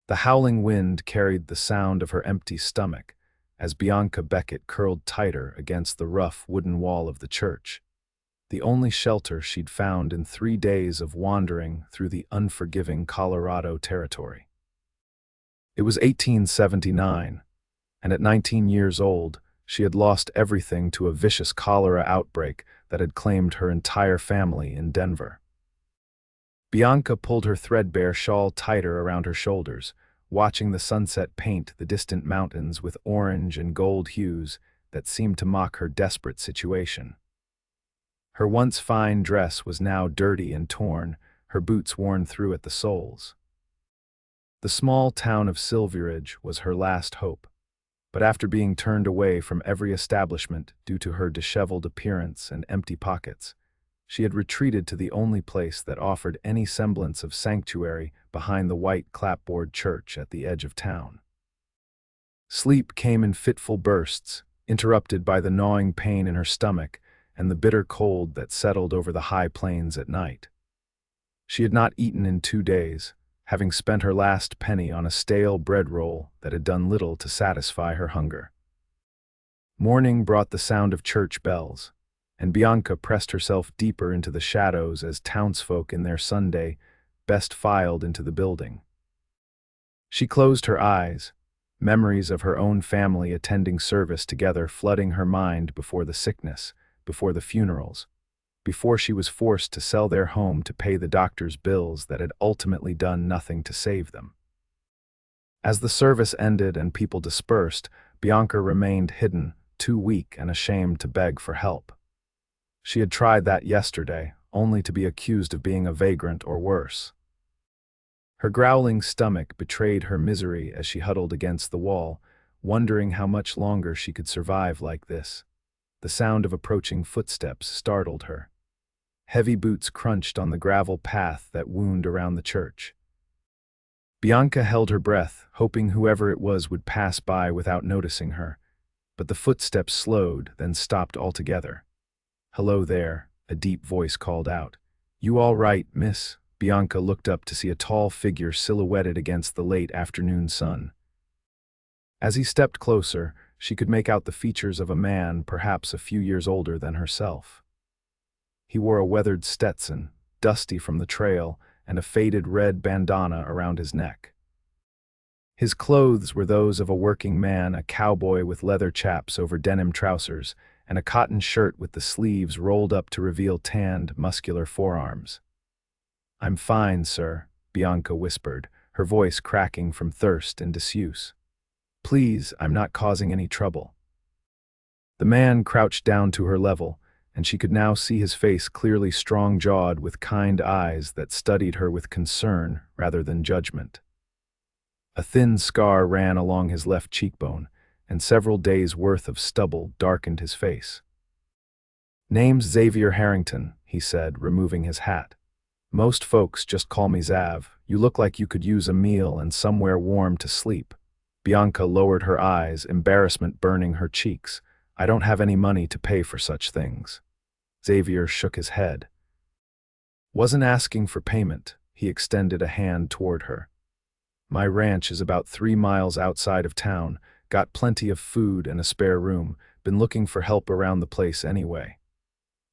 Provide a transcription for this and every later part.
The howling wind carried the sound of her empty stomach as Bianca Beckett curled tighter against the rough wooden wall of the church, the only shelter she'd found in 3 days of wandering through the unforgiving Colorado territory. It was 1879, and at 19 years old, she had lost everything to a vicious cholera outbreak that had claimed her entire family in Denver. Bianca pulled her threadbare shawl tighter around her shoulders, watching the sunset paint the distant mountains with orange and gold hues that seemed to mock her desperate situation. Her once fine dress was now dirty and torn, her boots worn through at the soles. The small town of Silveridge was her last hope, but after being turned away from every establishment due to her disheveled appearance and empty pockets, she had retreated to the only place that offered any semblance of sanctuary behind the white clapboard church at the edge of town. Sleep came in fitful bursts, interrupted by the gnawing pain in her stomach and the bitter cold that settled over the high plains at night. She had not eaten in 2 days, having spent her last penny on a stale bread roll that had done little to satisfy her hunger. Morning brought the sound of church bells, and Bianca pressed herself deeper into the shadows as townsfolk in their Sunday best filed into the building. She closed her eyes, memories of her own family attending service together flooding her mind before the sickness, before the funerals, before she was forced to sell their home to pay the doctor's bills that had ultimately done nothing to save them. As the service ended and people dispersed, Bianca remained hidden, too weak and ashamed to beg for help. She had tried that yesterday, only to be accused of being a vagrant or worse. Her growling stomach betrayed her misery as she huddled against the wall, wondering how much longer she could survive like this. The sound of approaching footsteps startled her. Heavy boots crunched on the gravel path that wound around the church. Bianca held her breath, hoping whoever it was would pass by without noticing her, but the footsteps slowed, then stopped altogether. "Hello there," a deep voice called out. "You all right, miss?" Bianca looked up to see a tall figure silhouetted against the late afternoon sun. As he stepped closer, she could make out the features of a man perhaps a few years older than herself. He wore a weathered Stetson, dusty from the trail, and a faded red bandana around his neck. His clothes were those of a working man, a cowboy with leather chaps over denim trousers, and a cotton shirt with the sleeves rolled up to reveal tanned, muscular forearms. "I'm fine, sir," Bianca whispered, her voice cracking from thirst and disuse. "Please, I'm not causing any trouble." The man crouched down to her level, and she could now see his face clearly strong-jawed with kind eyes that studied her with concern rather than judgment. A thin scar ran along his left cheekbone, and several days' worth of stubble darkened his face. "Name's Xavier Harrington," he said, removing his hat. "Most folks just call me Zav. You look like you could use a meal and somewhere warm to sleep." Bianca lowered her eyes, embarrassment burning her cheeks. "I don't have any money to pay for such things." Xavier shook his head. "Wasn't asking for payment," he extended a hand toward her. "My ranch is about 3 miles outside of town, got plenty of food and a spare room, been looking for help around the place anyway."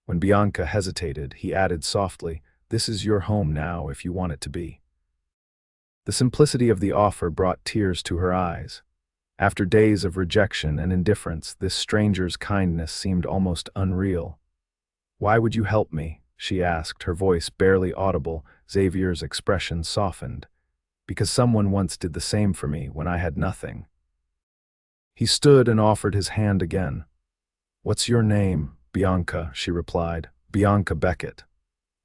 When Bianca hesitated, he added softly, "This is your home now if you want it to be." The simplicity of the offer brought tears to her eyes. After days of rejection and indifference, this stranger's kindness seemed almost unreal. "Why would you help me?" she asked, her voice barely audible. Xavier's expression softened. "Because someone once did the same for me when I had nothing." He stood and offered his hand again. "What's your name?" "Bianca," she replied. "Bianca Beckett."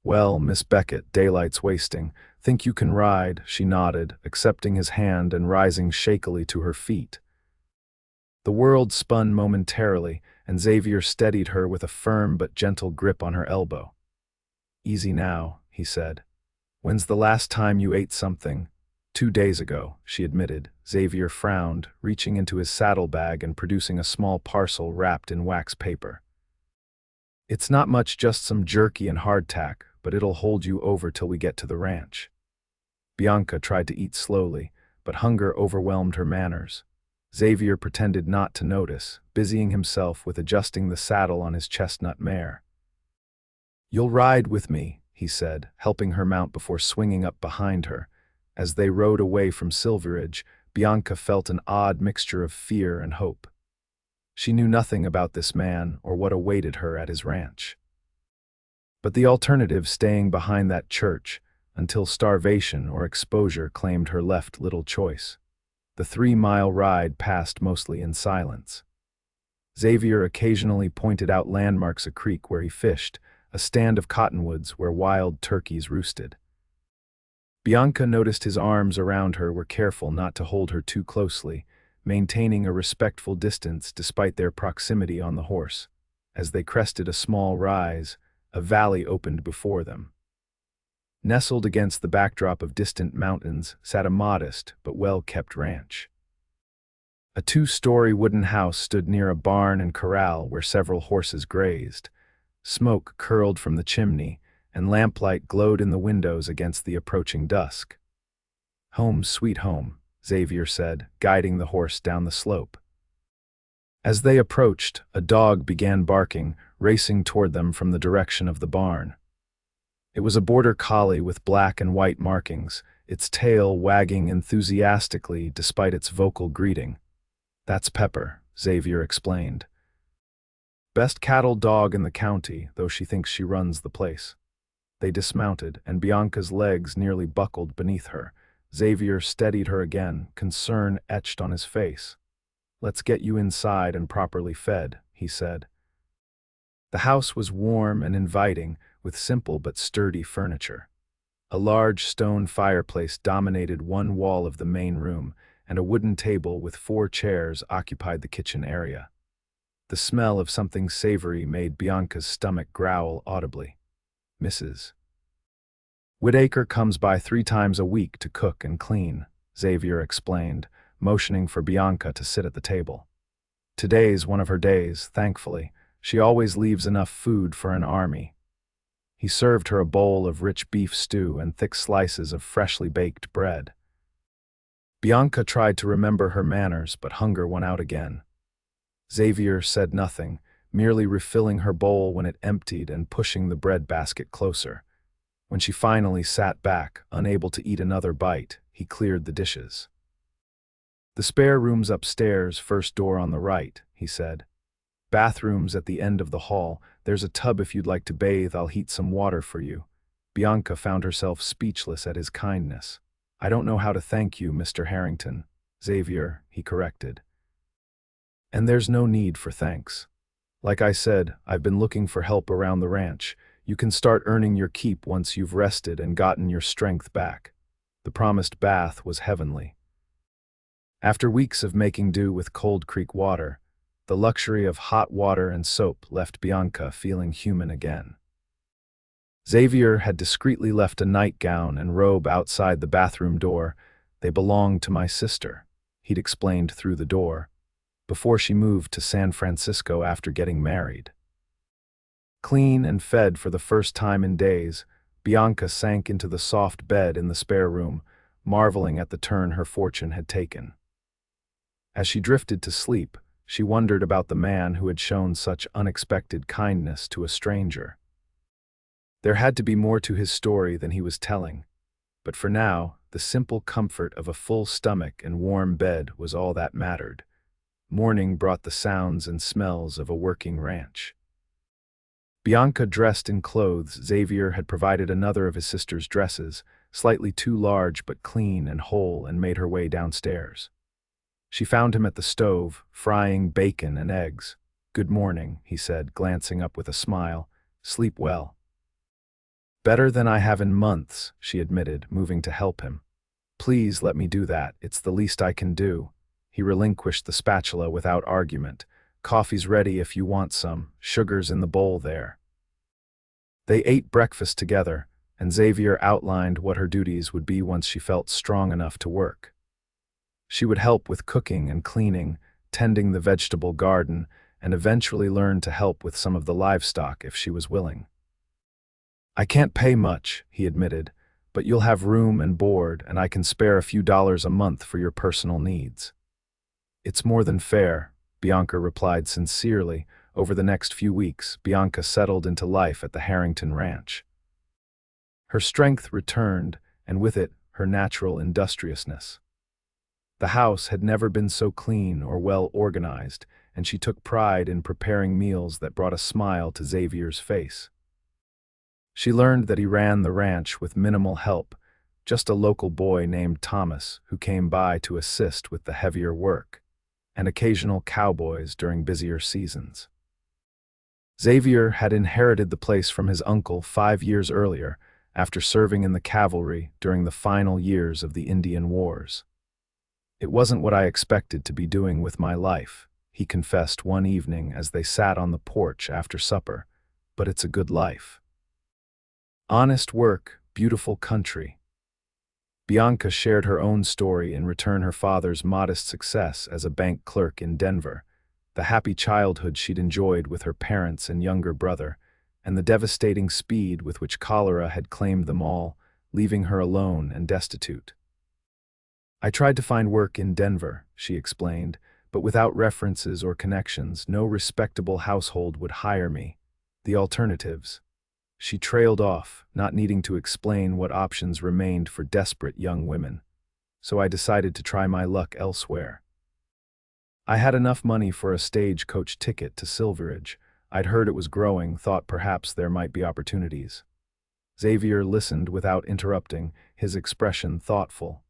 "Well, Miss Beckett, daylight's wasting. Think you can ride?" She nodded, accepting his hand and rising shakily to her feet. The world spun momentarily, and Xavier steadied her with a firm but gentle grip on her elbow. "Easy now," he said. "When's the last time you ate something?" 2 days ago, she admitted. Xavier frowned, reaching into his saddlebag and producing a small parcel wrapped in wax paper. "It's not much, just some jerky and hardtack, but it'll hold you over till we get to the ranch." Bianca tried to eat slowly, but hunger overwhelmed her manners. Xavier pretended not to notice, busying himself with adjusting the saddle on his chestnut mare. "You'll ride with me," he said, helping her mount before swinging up behind her. As they rode away from Silveridge, Bianca felt an odd mixture of fear and hope. She knew nothing about this man or what awaited her at his ranch. But the alternative, staying behind that church until starvation or exposure claimed her, left little choice. The 3-mile ride passed mostly in silence. Xavier occasionally pointed out landmarks: a creek where he fished, a stand of cottonwoods where wild turkeys roosted. Bianca noticed his arms around her were careful not to hold her too closely, maintaining a respectful distance despite their proximity on the horse. As they crested a small rise, a valley opened before them. Nestled against the backdrop of distant mountains sat a modest but well-kept ranch. A 2-story wooden house stood near a barn and corral where several horses grazed. Smoke curled from the chimney, and lamplight glowed in the windows against the approaching dusk. "Home, sweet home," Xavier said, guiding the horse down the slope. As they approached, a dog began barking, racing toward them from the direction of the barn. It was a border collie with black and white markings, its tail wagging enthusiastically despite its vocal greeting. "That's Pepper," Xavier explained. "Best cattle dog in the county, though she thinks she runs the place." They dismounted, and Bianca's legs nearly buckled beneath her. Xavier steadied her again, concern etched on his face. "Let's get you inside and properly fed," he said. The house was warm and inviting, with simple but sturdy furniture. A large stone fireplace dominated one wall of the main room, and a wooden table with 4 chairs occupied the kitchen area. The smell of something savory made Bianca's stomach growl audibly. "Mrs. Whitaker comes by 3 times a week to cook and clean," Xavier explained, motioning for Bianca to sit at the table. "Today's one of her days, thankfully. She always leaves enough food for an army." He served her a bowl of rich beef stew and thick slices of freshly baked bread. Bianca tried to remember her manners, but hunger won out again. Xavier said nothing, merely refilling her bowl when it emptied and pushing the bread basket closer. When she finally sat back, unable to eat another bite, he cleared the dishes. "The spare room's upstairs, first door on the right," he said. "Bathrooms at the end of the hall. There's a tub if you'd like to bathe. I'll heat some water for you." Bianca found herself speechless at his kindness. "I don't know how to thank you, Mr. Harrington." "Xavier," he corrected. "And there's no need for thanks. Like I said, I've been looking for help around the ranch. You can start earning your keep once you've rested and gotten your strength back." The promised bath was heavenly. After weeks of making do with Cold Creek water, the luxury of hot water and soap left Bianca feeling human again. Xavier had discreetly left a nightgown and robe outside the bathroom door. "They belonged to my sister," he'd explained through the door, "before she moved to San Francisco after getting married." Clean and fed for the first time in days, Bianca sank into the soft bed in the spare room, marveling at the turn her fortune had taken. As she drifted to sleep, she wondered about the man who had shown such unexpected kindness to a stranger. There had to be more to his story than he was telling, but for now, the simple comfort of a full stomach and warm bed was all that mattered. Morning brought the sounds and smells of a working ranch. Bianca dressed in clothes Xavier had provided another of his sister's dresses, slightly too large but clean and whole, and made her way downstairs. She found him at the stove, frying bacon and eggs. "Good morning," he said, glancing up with a smile. "Sleep well." "Better than I have in months," she admitted, moving to help him. "Please let me do that. It's the least I can do." He relinquished the spatula without argument. "Coffee's ready if you want some. Sugar's in the bowl there." They ate breakfast together, and Xavier outlined what her duties would be once she felt strong enough to work. She would help with cooking and cleaning, tending the vegetable garden, and eventually learn to help with some of the livestock if she was willing. "I can't pay much," he admitted, but you'll have room and board, and I can spare a few dollars a month for your personal needs." "It's more than fair," Bianca replied sincerely. Over the next few weeks, Bianca settled into life at the Harrington Ranch. Her strength returned, and with it, her natural industriousness. The house had never been so clean or well organized, and she took pride in preparing meals that brought a smile to Xavier's face. She learned that he ran the ranch with minimal help, just a local boy named Thomas who came by to assist with the heavier work, and occasional cowboys during busier seasons. Xavier had inherited the place from his uncle 5 years earlier, after serving in the cavalry during the final years of the Indian Wars. "It wasn't what I expected to be doing with my life," he confessed one evening as they sat on the porch after supper, "but it's a good life. Honest work, beautiful country." Bianca shared her own story in return her father's modest success as a bank clerk in Denver, the happy childhood she'd enjoyed with her parents and younger brother, and the devastating speed with which cholera had claimed them all, leaving her alone and destitute. "I tried to find work in Denver," she explained, "but without references or connections, no respectable household would hire me. The alternatives." She trailed off, not needing to explain what options remained for desperate young women. "So I decided to try my luck elsewhere. I had enough money for a stagecoach ticket to Silveridge. I'd heard it was growing, thought perhaps there might be opportunities." Xavier listened without interrupting, his expression thoughtful.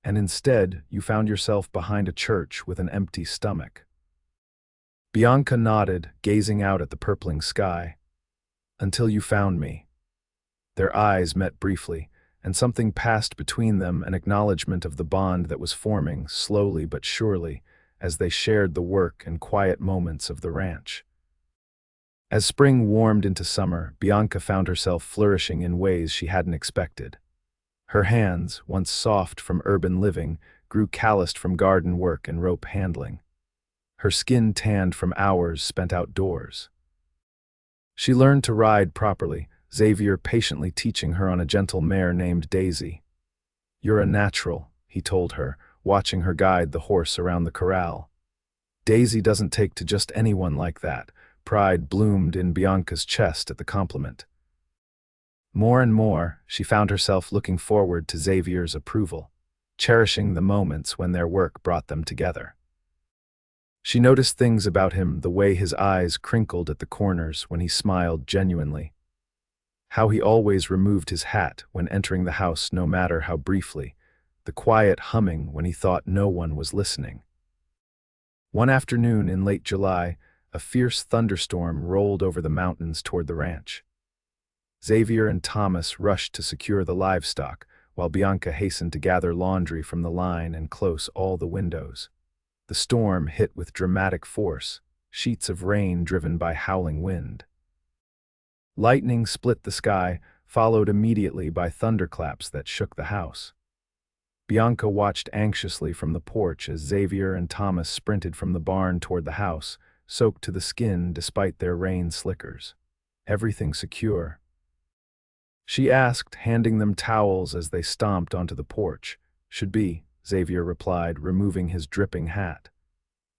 "And instead, you found yourself behind a church with an empty stomach." Bianca nodded, gazing out at the purpling sky. "Until you found me." Their eyes met briefly, and something passed between them, an acknowledgement of the bond that was forming, slowly but surely, as they shared the work and quiet moments of the ranch. As spring warmed into summer, Bianca found herself flourishing in ways she hadn't expected. Her hands, once soft from urban living, grew calloused from garden work and rope handling. Her skin tanned from hours spent outdoors. She learned to ride properly, Xavier patiently teaching her on a gentle mare named Daisy. "You're a natural," he told her, watching her guide the horse around the corral. "Daisy doesn't take to just anyone like that." Pride bloomed in Bianca's chest at the compliment. More and more, she found herself looking forward to Xavier's approval, cherishing the moments when their work brought them together. She noticed things about him, the way his eyes crinkled at the corners when he smiled genuinely, how he always removed his hat when entering the house no matter how briefly, the quiet humming when he thought no one was listening. One afternoon in late July, a fierce thunderstorm rolled over the mountains toward the ranch. Xavier and Thomas rushed to secure the livestock, while Bianca hastened to gather laundry from the line and close all the windows. The storm hit with dramatic force, sheets of rain driven by howling wind. Lightning split the sky, followed immediately by thunderclaps that shook the house. Bianca watched anxiously from the porch as Xavier and Thomas sprinted from the barn toward the house, soaked to the skin despite their rain slickers. "Everything secure?" she asked, handing them towels as they stomped onto the porch. "Should be," Xavier replied, removing his dripping hat.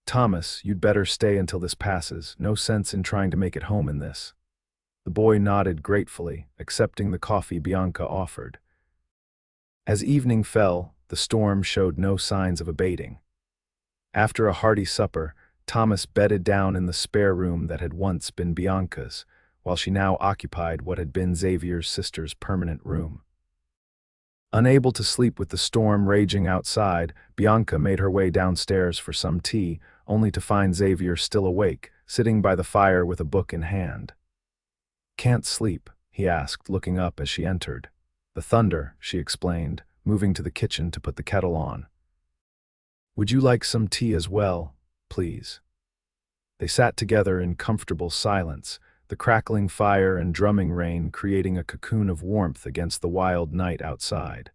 "Thomas, you'd better stay until this passes. No sense in trying to make it home in this." The boy nodded gratefully, accepting the coffee Bianca offered. As evening fell, the storm showed no signs of abating. After a hearty supper, Thomas bedded down in the spare room that had once been Bianca's, while she now occupied what had been Xavier's sister's permanent room. Unable to sleep with the storm raging outside, Bianca made her way downstairs for some tea, only to find Xavier still awake, sitting by the fire with a book in hand. "Can't sleep?" he asked, looking up as she entered. "The thunder," she explained, moving to the kitchen to put the kettle on. "Would you like some tea as well, please?" They sat together in comfortable silence, the crackling fire and drumming rain creating a cocoon of warmth against the wild night outside.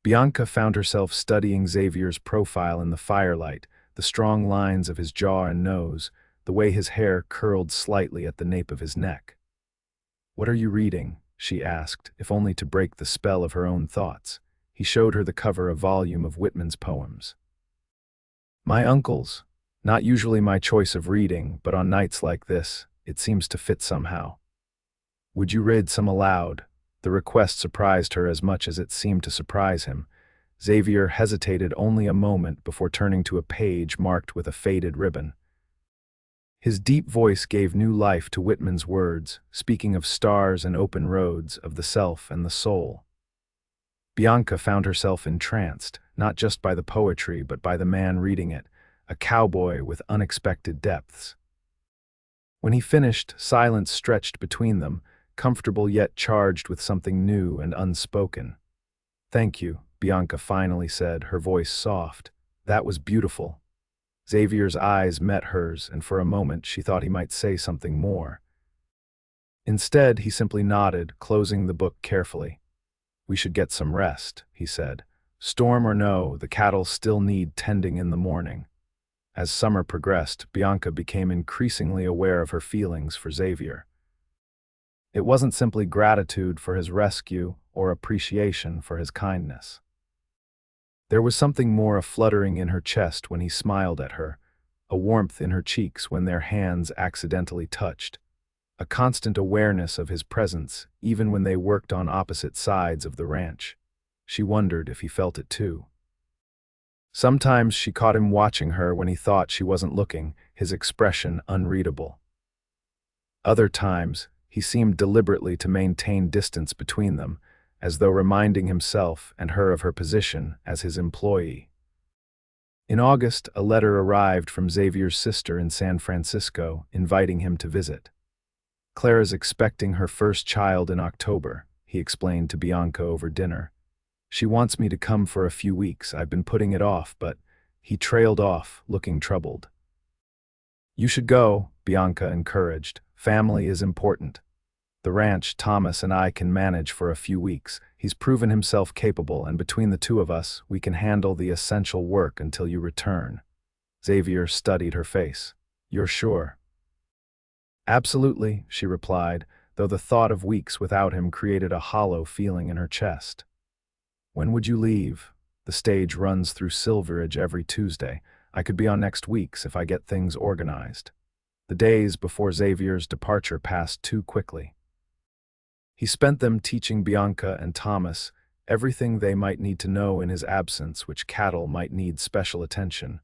Bianca found herself studying Xavier's profile in the firelight, the strong lines of his jaw and nose, the way his hair curled slightly at the nape of his neck. "What are you reading?" she asked, if only to break the spell of her own thoughts. He showed her the cover, a volume of Whitman's poems. My uncle's. Not usually my choice of reading, but on nights like this, it seems to fit somehow. Would you read some aloud? The request surprised her as much as it seemed to surprise him. Xavier hesitated only a moment before turning to a page marked with a faded ribbon. His deep voice gave new life to Whitman's words, speaking of stars and open roads, of the self and the soul. Bianca found herself entranced, not just by the poetry but by the man reading it, a cowboy with unexpected depths. When he finished, silence stretched between them, comfortable yet charged with something new and unspoken. Thank you, Bianca finally said, her voice soft. That was beautiful. Xavier's eyes met hers, and for a moment she thought he might say something more. Instead, he simply nodded, closing the book carefully. We should get some rest, he said. Storm or no, the cattle still need tending in the morning. As summer progressed, Bianca became increasingly aware of her feelings for Xavier. It wasn't simply gratitude for his rescue or appreciation for his kindness. There was something more, a fluttering in her chest when he smiled at her, a warmth in her cheeks when their hands accidentally touched, a constant awareness of his presence even when they worked on opposite sides of the ranch. She wondered if he felt it too. Sometimes she caught him watching her when he thought she wasn't looking, his expression unreadable. Other times, he seemed deliberately to maintain distance between them, as though reminding himself and her of her position as his employee. In August, a letter arrived from Xavier's sister in San Francisco, inviting him to visit. Clara's expecting her first child in October, he explained to Bianca over dinner. She wants me to come for a few weeks. I've been putting it off, but he trailed off, looking troubled. You should go, Bianca encouraged. Family is important. The ranch Thomas and I can manage for a few weeks. He's proven himself capable, and between the two of us, we can handle the essential work until you return. Xavier studied her face. You're sure? Absolutely, she replied, though the thought of weeks without him created a hollow feeling in her chest. When would you leave? The stage runs through Silveridge every Tuesday. I could be on next week's if I get things organized. The days before Xavier's departure passed too quickly. He spent them teaching Bianca and Thomas everything they might need to know in his absence, which cattle might need special attention,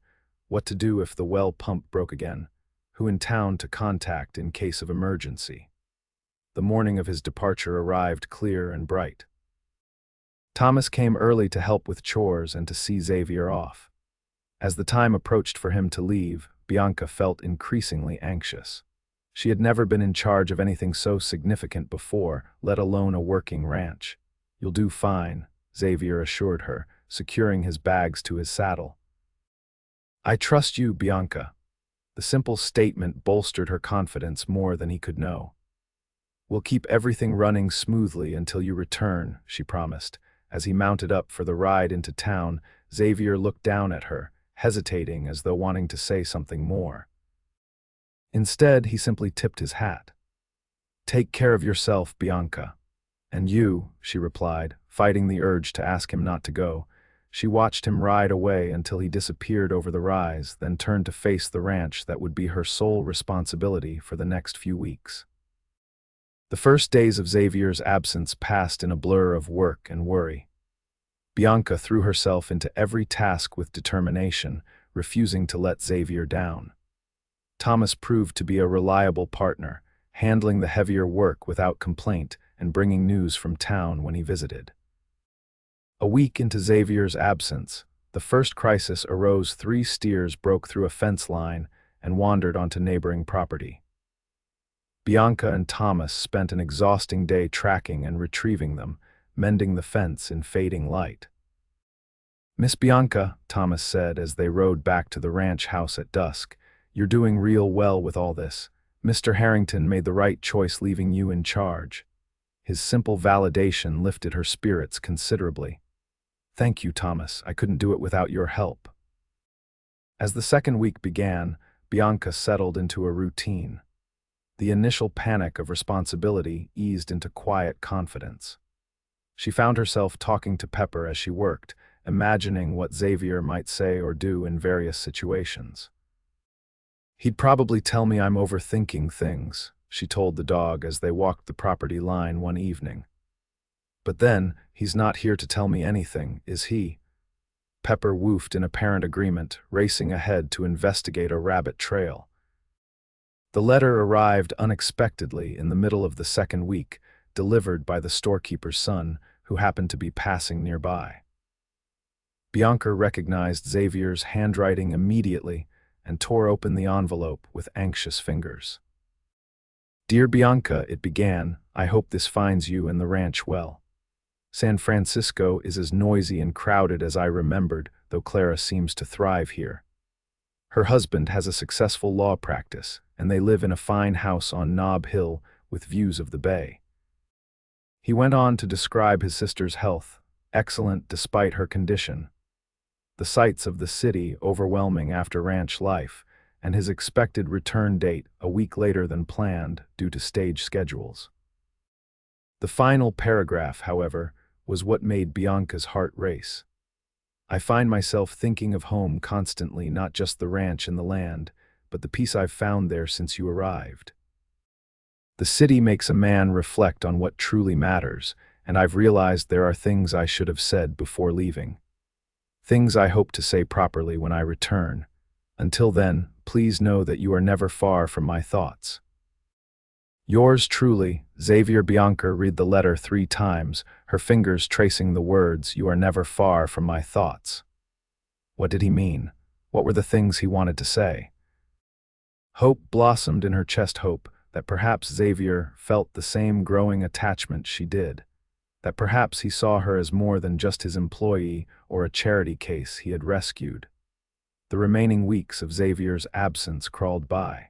what to do if the well pump broke again, who in town to contact in case of emergency. The morning of his departure arrived clear and bright. Thomas came early to help with chores and to see Xavier off. As the time approached for him to leave, Bianca felt increasingly anxious. She had never been in charge of anything so significant before, let alone a working ranch. You'll do fine, Xavier assured her, securing his bags to his saddle. I trust you, Bianca. The simple statement bolstered her confidence more than he could know. We'll keep everything running smoothly until you return, she promised. As he mounted up for the ride into town, Xavier looked down at her, hesitating as though wanting to say something more. Instead, he simply tipped his hat. Take care of yourself, Bianca. And you, she replied, fighting the urge to ask him not to go. She watched him ride away until he disappeared over the rise, then turned to face the ranch that would be her sole responsibility for the next few weeks. The first days of Xavier's absence passed in a blur of work and worry. Bianca threw herself into every task with determination, refusing to let Xavier down. Thomas proved to be a reliable partner, handling the heavier work without complaint and bringing news from town when he visited. A week into Xavier's absence, the first crisis arose. 3 steers broke through a fence line and wandered onto neighboring property. Bianca and Thomas spent an exhausting day tracking and retrieving them, mending the fence in fading light. Miss Bianca, Thomas said as they rode back to the ranch house at dusk, you're doing real well with all this. Mr. Harrington made the right choice leaving you in charge. His simple validation lifted her spirits considerably. Thank you, Thomas. I couldn't do it without your help. As the second week began, Bianca settled into a routine. The initial panic of responsibility eased into quiet confidence. She found herself talking to Pepper as she worked, imagining what Xavier might say or do in various situations. "He'd probably tell me I'm overthinking things," she told the dog as they walked the property line one evening. "But then, he's not here to tell me anything, is he?" Pepper woofed in apparent agreement, racing ahead to investigate a rabbit trail. The letter arrived unexpectedly in the middle of the second week, delivered by the storekeeper's son, who happened to be passing nearby. Bianca recognized Xavier's handwriting immediately and tore open the envelope with anxious fingers. "Dear Bianca," it began, "I hope this finds you and the ranch well. San Francisco is as noisy and crowded as I remembered, though Clara seems to thrive here. Her husband has a successful law practice, and they live in a fine house on Nob Hill with views of the bay." He went on to describe his sister's health, excellent despite her condition, the sights of the city overwhelming after ranch life, and his expected return date a week later than planned due to stage schedules. The final paragraph, however, was what made Bianca's heart race. "I find myself thinking of home constantly, not just the ranch and the land, but the peace I've found there since you arrived. The city makes a man reflect on what truly matters, and I've realized there are things I should have said before leaving. Things I hope to say properly when I return. Until then, please know that you are never far from my thoughts. Yours truly, Xavier." Bianca read the letter 3 times, her fingers tracing the words, "You are never far from my thoughts." What did he mean? What were the things he wanted to say? Hope blossomed in her chest, hope that perhaps Xavier felt the same growing attachment she did, that perhaps he saw her as more than just his employee or a charity case he had rescued. The remaining weeks of Xavier's absence crawled by.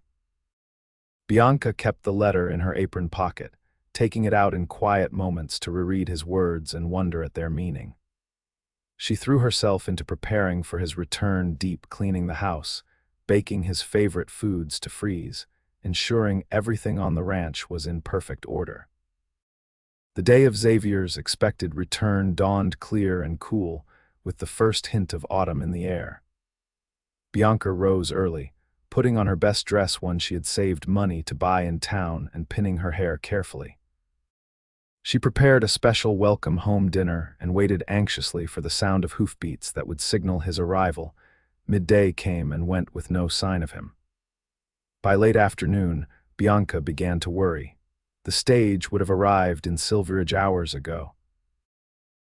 Bianca kept the letter in her apron pocket, taking it out in quiet moments to reread his words and wonder at their meaning. She threw herself into preparing for his return, deep cleaning the house, baking his favorite foods to freeze, ensuring everything on the ranch was in perfect order. The day of Xavier's expected return dawned clear and cool, with the first hint of autumn in the air. Bianca rose early, putting on her best dress, one she had saved money to buy in town, and pinning her hair carefully. She prepared a special welcome home dinner and waited anxiously for the sound of hoofbeats that would signal his arrival. Midday came and went with no sign of him. By late afternoon, Bianca began to worry. The stage would have arrived in Silveridge hours ago.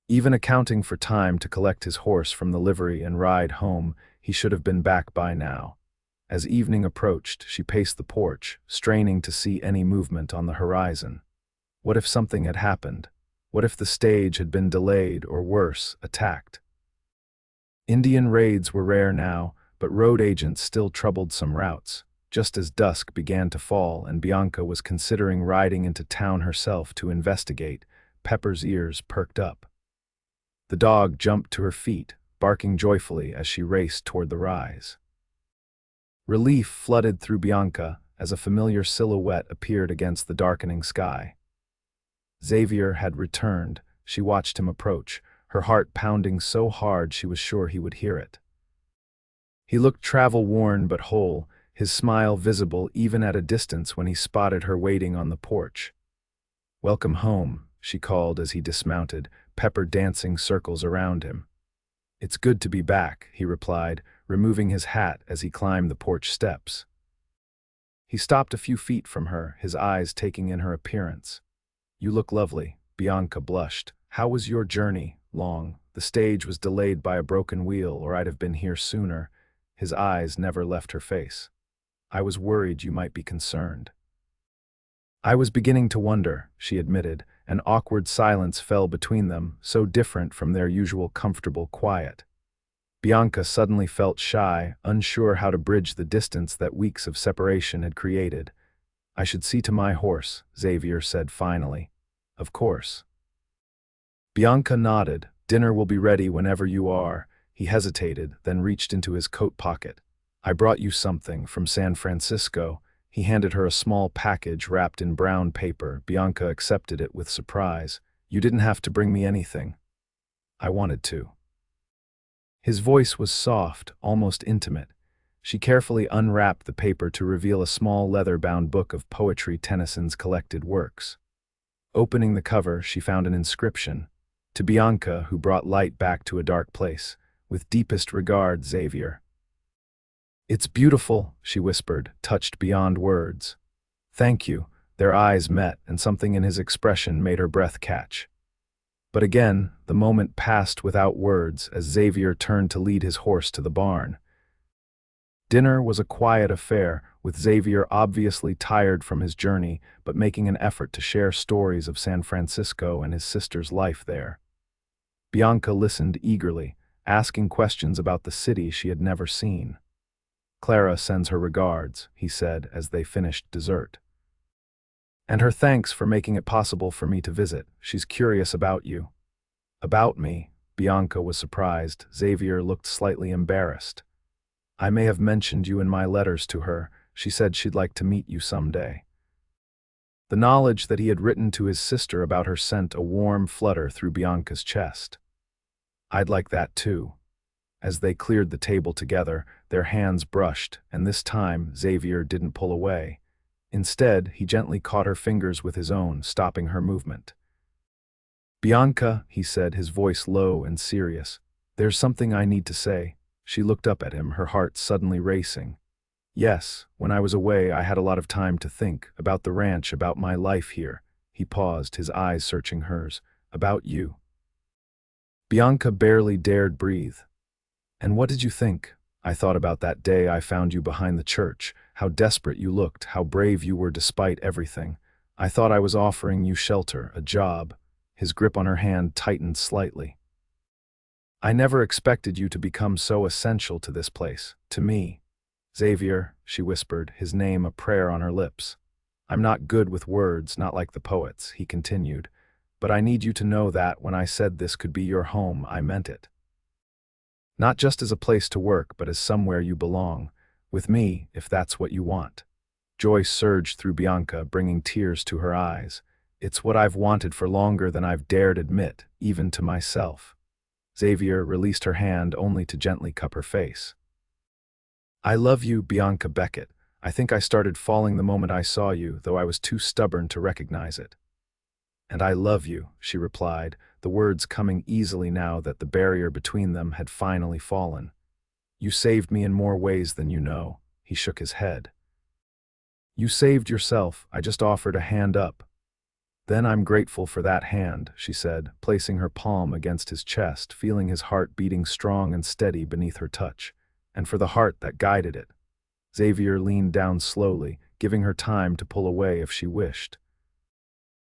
Even accounting for time to collect his horse from the livery and ride home, he should have been back by now. As evening approached, she paced the porch, straining to see any movement on the horizon. What if something had happened? What if the stage had been delayed or, worse, attacked? Indian raids were rare now, but road agents still troubled some routes. Just as dusk began to fall and Bianca was considering riding into town herself to investigate, Pepper's ears perked up. The dog jumped to her feet, barking joyfully as she raced toward the rise. Relief flooded through Bianca as a familiar silhouette appeared against the darkening sky. Xavier had returned. She watched him approach, her heart pounding so hard she was sure he would hear it. He looked travel-worn but whole, his smile visible even at a distance when he spotted her waiting on the porch. "Welcome home," she called as he dismounted, Pepper dancing circles around him. "It's good to be back," he replied, removing his hat as he climbed the porch steps. He stopped a few feet from her, his eyes taking in her appearance. "You look lovely," Bianca blushed. "How was your journey? Long. The stage was delayed by a broken wheel, or I'd have been here sooner." His eyes never left her face. "I was worried you might be concerned." "I was beginning to wonder," she admitted. An awkward silence fell between them, so different from their usual comfortable quiet. Bianca suddenly felt shy, unsure how to bridge the distance that weeks of separation had created. "I should see to my horse," Xavier said finally. "Of course." Bianca nodded. "Dinner will be ready whenever you are." He hesitated, then reached into his coat pocket. "I brought you something from San Francisco." He handed her a small package wrapped in brown paper. Bianca accepted it with surprise. "You didn't have to bring me anything. I wanted to." His voice was soft, almost intimate. She carefully unwrapped the paper to reveal a small leather-bound book of poetry, Tennyson's collected works. Opening the cover, she found an inscription. "To Bianca, who brought light back to a dark place. With deepest regard, Xavier." "It's beautiful," she whispered, touched beyond words. "Thank you." Their eyes met, and something in his expression made her breath catch. But again, the moment passed without words as Xavier turned to lead his horse to the barn. Dinner was a quiet affair, with Xavier obviously tired from his journey, but making an effort to share stories of San Francisco and his sister's life there. Bianca listened eagerly, asking questions about the city she had never seen. "Clara sends her regards," he said as they finished dessert. "And her thanks for making it possible for me to visit. She's curious about you." "About me?" Bianca was surprised. Xavier looked slightly embarrassed. "I may have mentioned you in my letters to her. She said she'd like to meet you someday." The knowledge that he had written to his sister about her sent a warm flutter through Bianca's chest. "I'd like that too." As they cleared the table together, their hands brushed, and this time Xavier didn't pull away. Instead, he gently caught her fingers with his own, stopping her movement. "Bianca," he said, his voice low and serious, "there's something I need to say." She looked up at him, her heart suddenly racing. "Yes, when I was away I had a lot of time to think, about the ranch, about my life here." He paused, his eyes searching hers. "About you." Bianca barely dared breathe. "And what did you think?" "I thought about that day I found you behind the church, how desperate you looked, how brave you were despite everything. I thought I was offering you shelter, a job." His grip on her hand tightened slightly. "I never expected you to become so essential to this place, to me." "Xavier," she whispered, his name a prayer on her lips. "I'm not good with words, not like the poets," he continued, "but I need you to know that when I said this could be your home, I meant it. Not just as a place to work, but as somewhere you belong. With me, if that's what you want." Joy surged through Bianca, bringing tears to her eyes. "It's what I've wanted for longer than I've dared admit, even to myself." Xavier released her hand only to gently cup her face. "I love you, Bianca Beckett. I think I started falling the moment I saw you, though I was too stubborn to recognize it." "And I love you," she replied, the words coming easily now that the barrier between them had finally fallen. "You saved me in more ways than you know." He shook his head. "You saved yourself. I just offered a hand up." "Then I'm grateful for that hand," she said, placing her palm against his chest, feeling his heart beating strong and steady beneath her touch, and for the heart that guided it. Xavier leaned down slowly, giving her time to pull away if she wished.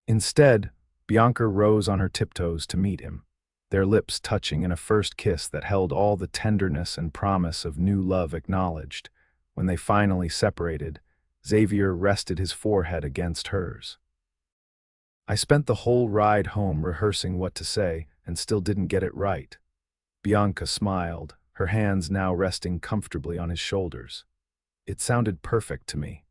Instead, Bianca rose on her tiptoes to meet him, their lips touching in a first kiss that held all the tenderness and promise of new love acknowledged. When they finally separated, Xavier rested his forehead against hers. "I spent the whole ride home rehearsing what to say and still didn't get it right." Bianca smiled, her hands now resting comfortably on his shoulders. "It sounded perfect to me."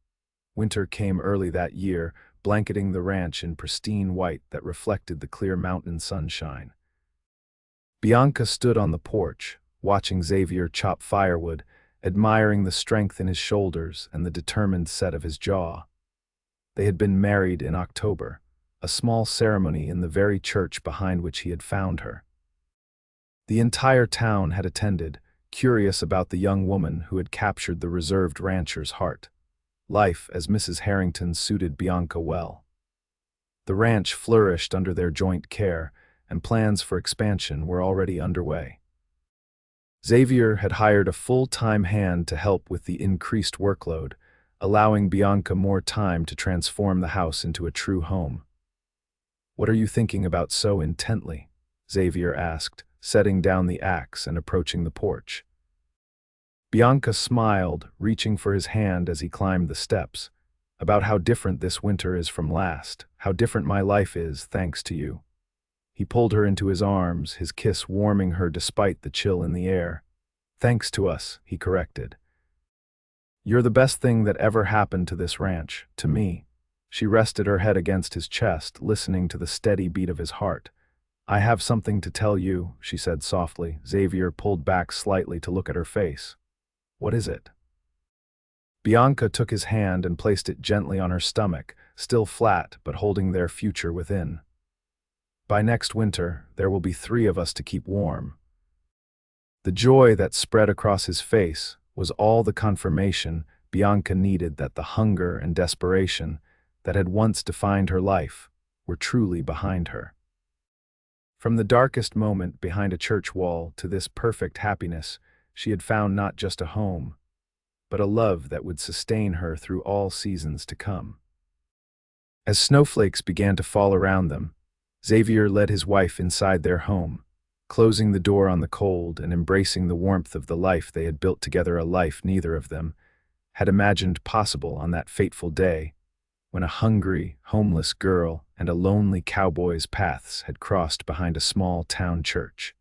Winter came early that year, blanketing the ranch in pristine white that reflected the clear mountain sunshine. Bianca stood on the porch, watching Xavier chop firewood, admiring the strength in his shoulders and the determined set of his jaw. They had been married in October, a small ceremony in the very church behind which he had found her. The entire town had attended, curious about the young woman who had captured the reserved rancher's heart. Life as Mrs. Harrington suited Bianca well. The ranch flourished under their joint care, and plans for expansion were already underway. Xavier had hired a full-time hand to help with the increased workload, allowing Bianca more time to transform the house into a true home. "What are you thinking about so intently?" Xavier asked, setting down the axe and approaching the porch. Bianca smiled, reaching for his hand as he climbed the steps. "About how different this winter is from last, how different my life is, thanks to you." He pulled her into his arms, his kiss warming her despite the chill in the air. "Thanks to us," he corrected. You're the best thing that ever happened to this ranch, to me. She rested her head against his chest, listening to the steady beat of his heart. I have something to tell you, she said softly. Xavier pulled back slightly to look at her face. What is it? Bianca took his hand and placed it gently on her stomach, still flat but holding their future within. By next winter, there will be 3 of us to keep warm. The joy that spread across his face was all the confirmation Bianca needed that the hunger and desperation that had once defined her life were truly behind her. From the darkest moment behind a church wall to this perfect happiness, she had found not just a home, but a love that would sustain her through all seasons to come. As snowflakes began to fall around them, Xavier led his wife inside their home, closing the door on the cold and embracing the warmth of the life they had built together, a life neither of them had imagined possible on that fateful day when a hungry, homeless girl and a lonely cowboy's paths had crossed behind a small town church.